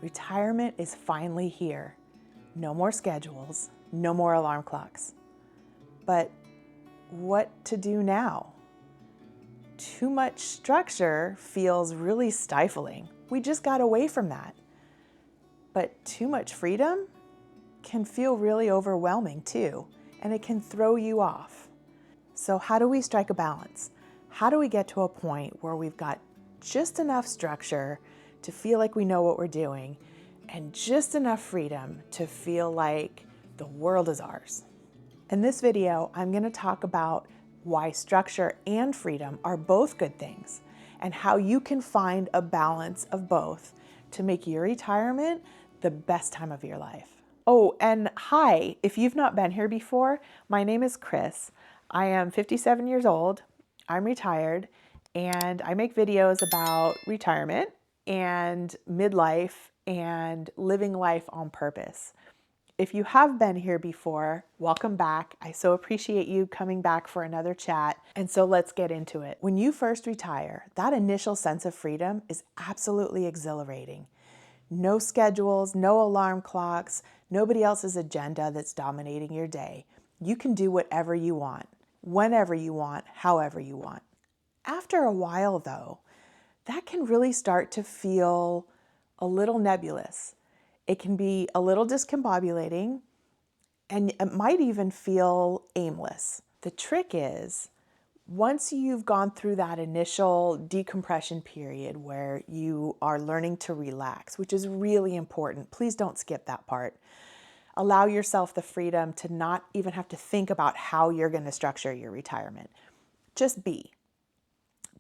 Retirement is finally here. No more schedules, no more alarm clocks. But what to do now? Too much structure feels really stifling. We just got away from that. But too much freedom can feel really overwhelming too, and it can throw you off. So how do we strike a balance? How do we get to a point where we've got just enough structure to feel like we know what we're doing and just enough freedom to feel like the world is ours? In this video, I'm going to talk about why structure and freedom are both good things and how you can find a balance of both to make your retirement the best time of your life. Oh, and hi, if you've not been here before, my name is Chris. I am 57 years old, I'm retired, and I make videos about retirement and midlife and living life on purpose. If you have been here before, welcome back. I so appreciate you coming back for another chat. And so let's get into it. When you first retire, that initial sense of freedom is absolutely exhilarating. No schedules, no alarm clocks, nobody else's agenda that's dominating your day. You can do whatever you want, whenever you want, however you want. After a while though, that can really start to feel a little nebulous. It can be a little discombobulating, and it might even feel aimless. The trick is, once you've gone through that initial decompression period where you are learning to relax, which is really important, please don't skip that part. Allow yourself the freedom to not even have to think about how you're going to structure your retirement. Just be.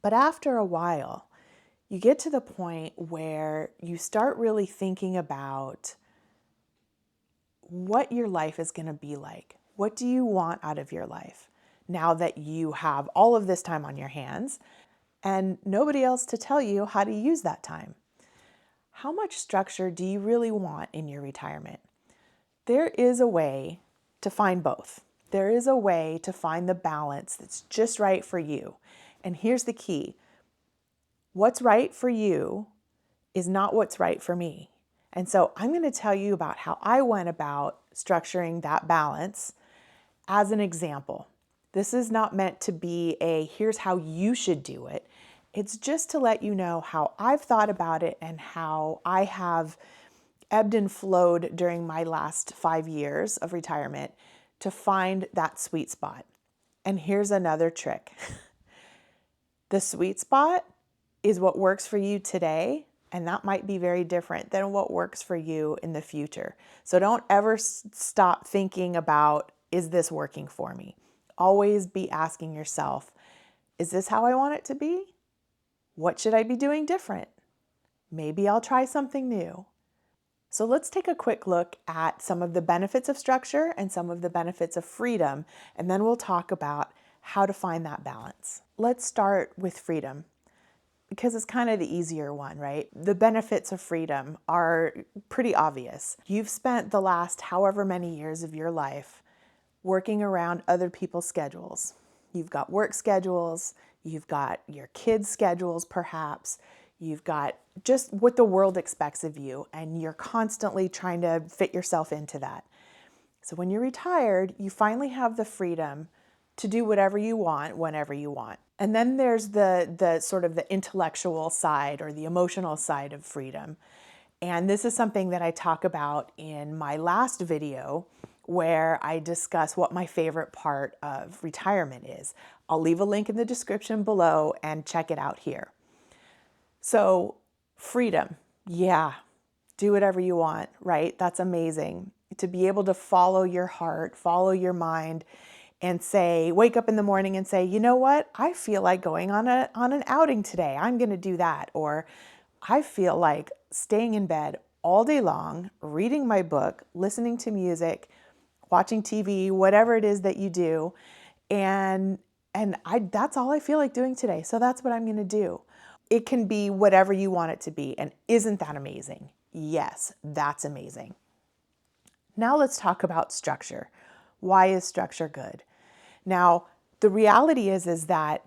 But after a while, you get to the point where you start really thinking about what your life is going to be like. What do you want out of your life now that you have all of this time on your hands and nobody else to tell you how to use that time? How much structure do you really want in your retirement? There is a way to find both. There is a way to find the balance that's just right for you. And here's the key. What's right for you is not what's right for me. And so I'm going to tell you about how I went about structuring that balance as an example. This is not meant to be a here's how you should do it. It's just to let you know how I've thought about it and how I have ebbed and flowed during my last 5 years of retirement to find that sweet spot. And here's another trick. The sweet spot is what works for you today, and that might be very different than what works for you in the future. So don't ever stop thinking about, is this working for me? Always be asking yourself, is this how I want it to be? What should I be doing different? Maybe I'll try something new. So let's take a quick look at some of the benefits of structure and some of the benefits of freedom, and then we'll talk about how to find that balance. Let's start with freedom, because it's kind of the easier one, right? The benefits of freedom are pretty obvious. You've spent the last however many years of your life working around other people's schedules. You've got work schedules, you've got your kids' schedules perhaps, you've got just what the world expects of you, and you're constantly trying to fit yourself into that. So when you're retired, you finally have the freedom to do whatever you want, whenever you want. And then there's the sort of the intellectual side or the emotional side of freedom. And this is something that I talk about in my last video where I discuss what my favorite part of retirement is. I'll leave a link in the description below and check it out here. So freedom, yeah, do whatever you want, right? That's amazing. To be able to follow your heart, follow your mind, and say, wake up in the morning and say, you know what? I feel like going on an outing today. I'm going to do that. Or I feel like staying in bed all day long, reading my book, listening to music, watching TV, whatever it is that you do. And that's all I feel like doing today. So that's what I'm going to do. It can be whatever you want it to be. And isn't that amazing? Yes, that's amazing. Now let's talk about structure. Why is structure good? Now, the reality is that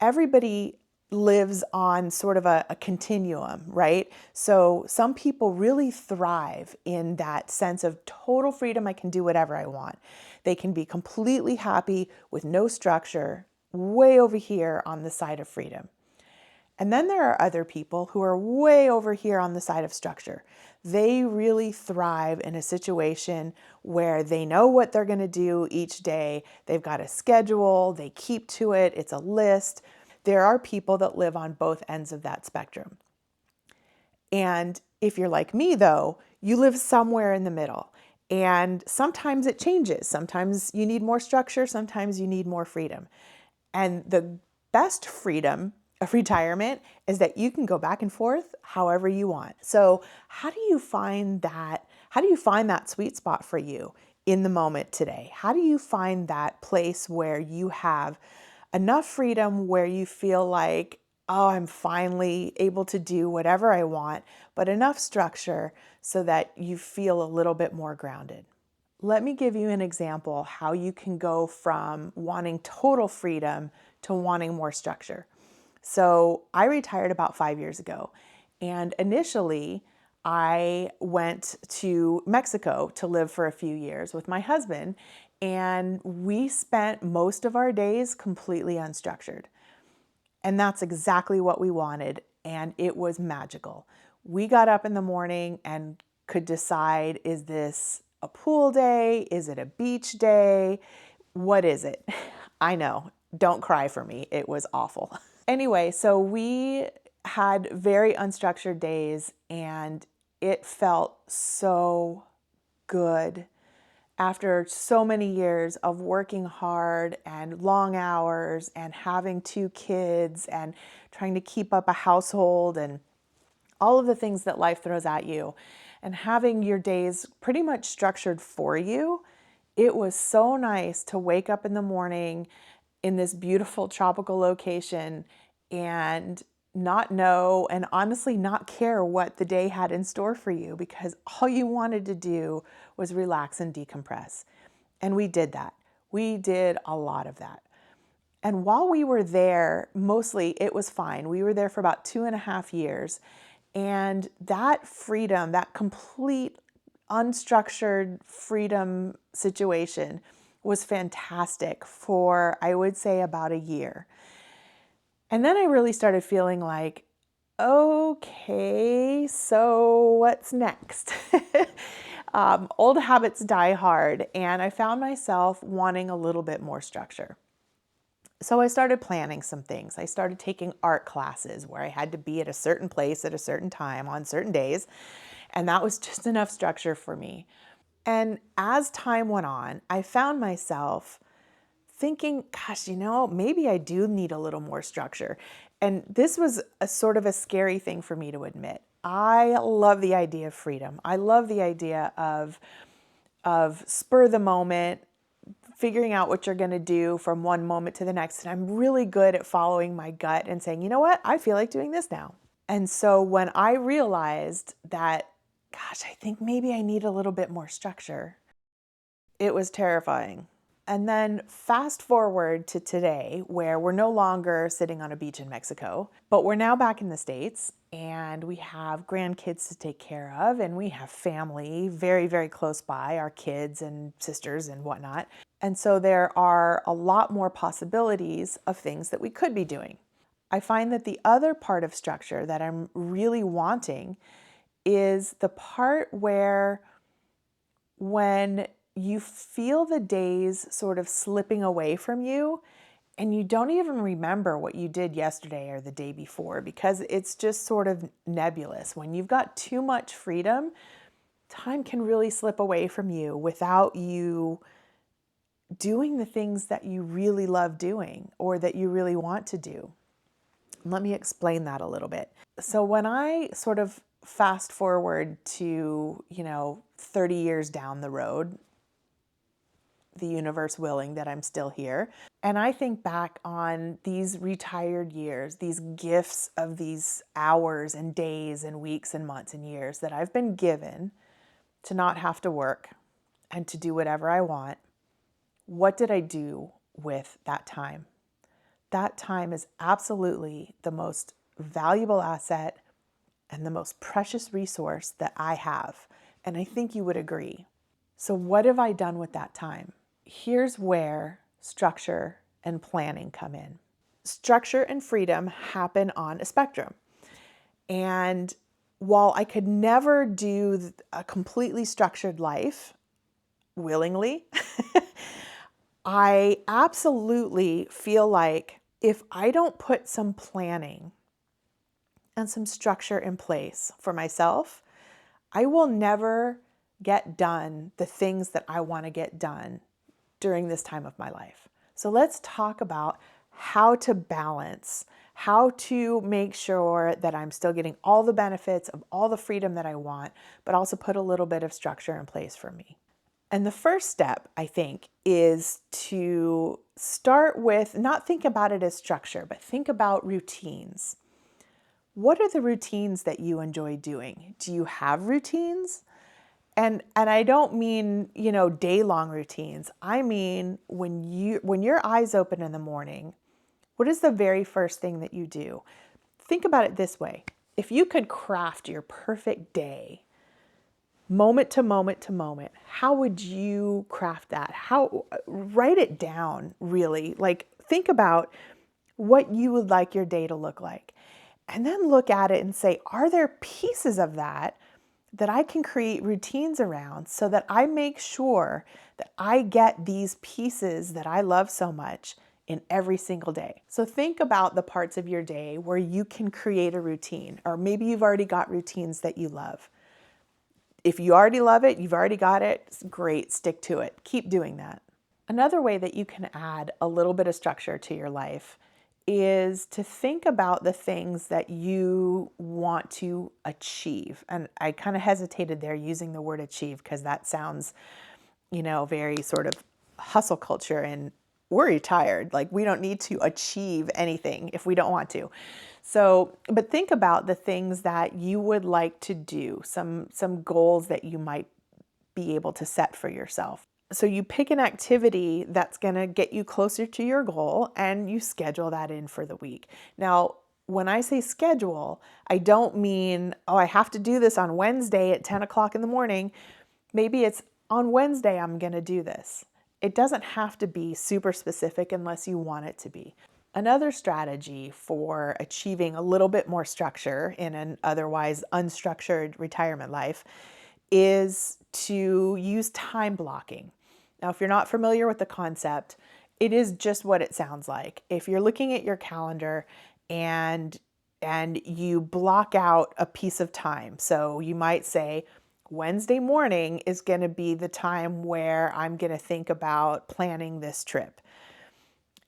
everybody lives on sort of a continuum, right? So some people really thrive in that sense of total freedom. I can do whatever I want. They can be completely happy with no structure, way over here on the side of freedom. And then there are other people who are way over here on the side of structure. They really thrive in a situation where they know what they're going to do each day. They've got a schedule, they keep to it, it's a list. There are people that live on both ends of that spectrum. And if you're like me, though, you live somewhere in the middle. And sometimes it changes. Sometimes you need more structure, sometimes you need more freedom. And the best freedom of retirement is that you can go back and forth however you want. So, how do you find that? How do you find that sweet spot for you in the moment today? How do you find that place where you have enough freedom where you feel like, oh, I'm finally able to do whatever I want, but enough structure so that you feel a little bit more grounded? Let me give you an example how you can go from wanting total freedom to wanting more structure. So I retired about 5 years ago, and initially I went to Mexico to live for a few years with my husband, and we spent most of our days completely unstructured. And that's exactly what we wanted, and it was magical. We got up in the morning and could decide, is this a pool day? Is it a beach day? What is it? I know, don't cry for me. It was awful. Anyway, so we had very unstructured days, and it felt so good after so many years of working hard and long hours and having two kids and trying to keep up a household and all of the things that life throws at you, and having your days pretty much structured for you. It was so nice to wake up in the morning in this beautiful tropical location and not know and honestly not care what the day had in store for you, because all you wanted to do was relax and decompress. And we did that. We did a lot of that. And while we were there, mostly it was fine. We were there for about 2.5 years. And that freedom, that complete unstructured freedom situation was fantastic for, I would say, about a year. And then I really started feeling like, okay, so what's next? Old habits die hard, and I found myself wanting a little bit more structure. So I started planning some things. I started taking art classes where I had to be at a certain place at a certain time on certain days, and that was just enough structure for me. And as time went on, I found myself thinking, gosh, maybe I do need a little more structure. And this was a sort of a scary thing for me to admit. I love the idea of freedom. I love the idea of spur the moment, figuring out what you're going to do from one moment to the next. And I'm really good at following my gut and saying, you know what, I feel like doing this now. And so when I realized that, gosh, I think maybe I need a little bit more structure, it was terrifying. And then fast forward to today, where we're no longer sitting on a beach in Mexico, but we're now back in the States, and we have grandkids to take care of, and we have family very, very close by, our kids and sisters and whatnot. And so there are a lot more possibilities of things that we could be doing. I find that the other part of structure that I'm really wanting is the part where when you feel the days sort of slipping away from you and you don't even remember what you did yesterday or the day before, because it's just sort of nebulous. When you've got too much freedom, time can really slip away from you without you doing the things that you really love doing or that you really want to do. Let me explain that a little bit. So when I sort of fast forward to, 30 years down the road, the universe willing that I'm still here, and I think back on these retired years, these gifts of these hours and days and weeks and months and years that I've been given to not have to work and to do whatever I want, what did I do with that time? that time is absolutely the most valuable asset and the most precious resource that I have. And I think you would agree. So, what have I done with that time? Here's where structure and planning come in. Structure and freedom happen on a spectrum. And while I could never do a completely structured life willingly, I absolutely feel like if I don't put some planning and some structure in place for myself, I will never get done the things that I want to get done during this time of my life. So let's talk about how to balance, how to make sure that I'm still getting all the benefits of all the freedom that I want, but also put a little bit of structure in place for me. And the first step, I think, is to start with not think about it as structure, but think about routines. What are the routines that you enjoy doing? Do you have routines? And I don't mean, day-long routines. I mean when your eyes open in the morning, what is the very first thing that you do? Think about it this way. If you could craft your perfect day, moment to moment to moment, how would you craft that? Write it down, really. Like, think about what you would like your day to look like. And then look at it and say, are there pieces of that I can create routines around so that I make sure that I get these pieces that I love so much in every single day? So think about the parts of your day where you can create a routine, or maybe you've already got routines that you love. If you already love it, you've already got it, it's great, stick to it. Keep doing that. Another way that you can add a little bit of structure to your life is to think about the things that you want to achieve. And I kind of hesitated there using the word achieve because that sounds, very sort of hustle culture, and we're retired. Like, we don't need to achieve anything if we don't want to. So, but think about the things that you would like to do, some goals that you might be able to set for yourself. So you pick an activity that's going to get you closer to your goal and you schedule that in for the week. Now, when I say schedule, I don't mean, I have to do this on Wednesday at 10 o'clock in the morning. Maybe it's on Wednesday I'm going to do this. It doesn't have to be super specific unless you want it to be. Another strategy for achieving a little bit more structure in an otherwise unstructured retirement life is to use time blocking. Now, if you're not familiar with the concept, it is just what it sounds like. If you're looking at your calendar and you block out a piece of time, so you might say, Wednesday morning is going to be the time where I'm going to think about planning this trip.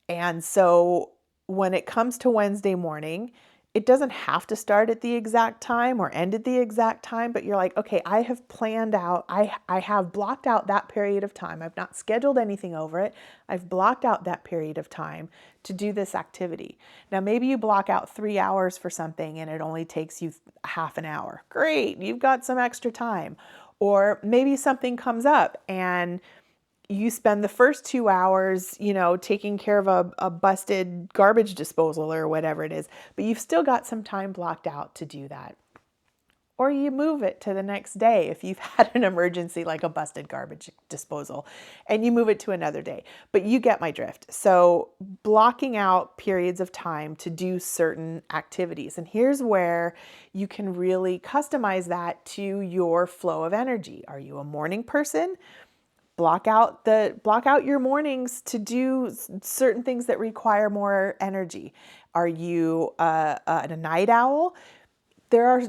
And so when it comes to Wednesday morning, it doesn't have to start at the exact time or end at the exact time, but you're like, okay, I have planned out, I have blocked out that period of time. I've not scheduled anything over it. I've blocked out that period of time to do this activity. Now, maybe you block out 3 hours for something and it only takes you half an hour. Great, you've got some extra time. Or maybe something comes up and you spend the first 2 hours, taking care of a busted garbage disposal or whatever it is, but you've still got some time blocked out to do that. Or you move it to the next day if you've had an emergency like a busted garbage disposal, and you move it to another day. But you get my drift. So blocking out periods of time to do certain activities. And here's where you can really customize that to your flow of energy. Are you a morning person? Block out your mornings to do certain things that require more energy. Are you a night owl? There are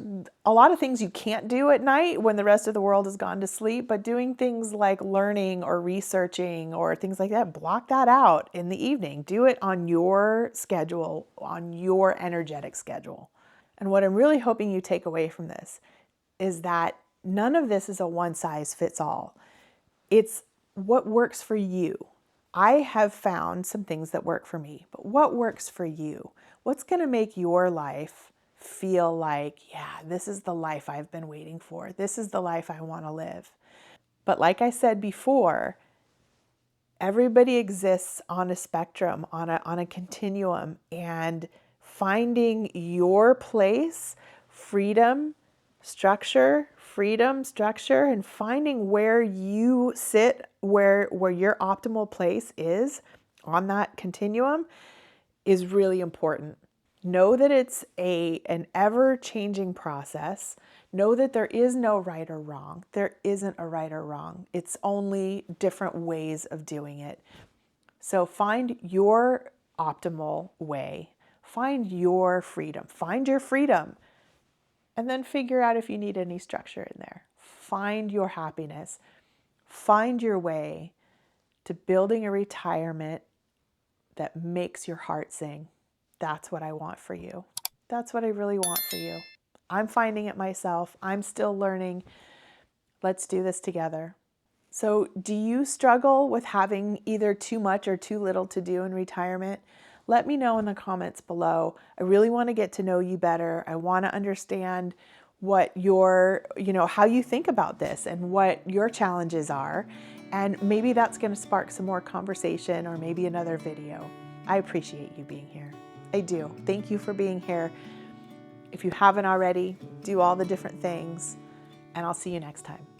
a lot of things you can't do at night when the rest of the world has gone to sleep, but doing things like learning or researching or things like that, block that out in the evening. Do it on your schedule, on your energetic schedule. And what I'm really hoping you take away from this is that none of this is a one size fits all. It's what works for you. I have found some things that work for me, but what works for you? What's going to make your life feel like, yeah, this is the life I've been waiting for. This is the life I want to live. But like I said before, Everybody exists on a spectrum, on a continuum, and finding your place, freedom, structure, and finding where you sit, where your optimal place is on that continuum is really important. Know that it's an ever-changing process. Know that there is no right or wrong. There isn't a right or wrong. It's only different ways of doing it. So find your optimal way. Find your freedom. Find your freedom. And then figure out if you need any structure in there. Find your happiness. Find your way to building a retirement that makes your heart sing. That's what I want for you. That's what I really want for you. I'm finding it myself. I'm still learning. Let's do this together. So, do you struggle with having either too much or too little to do in retirement? Let me know in the comments below. I really want to get to know you better. I want to understand what how you think about this and what your challenges are. And maybe that's going to spark some more conversation or maybe another video. I appreciate you being here. I do. Thank you for being here. If you haven't already, do all the different things, and I'll see you next time.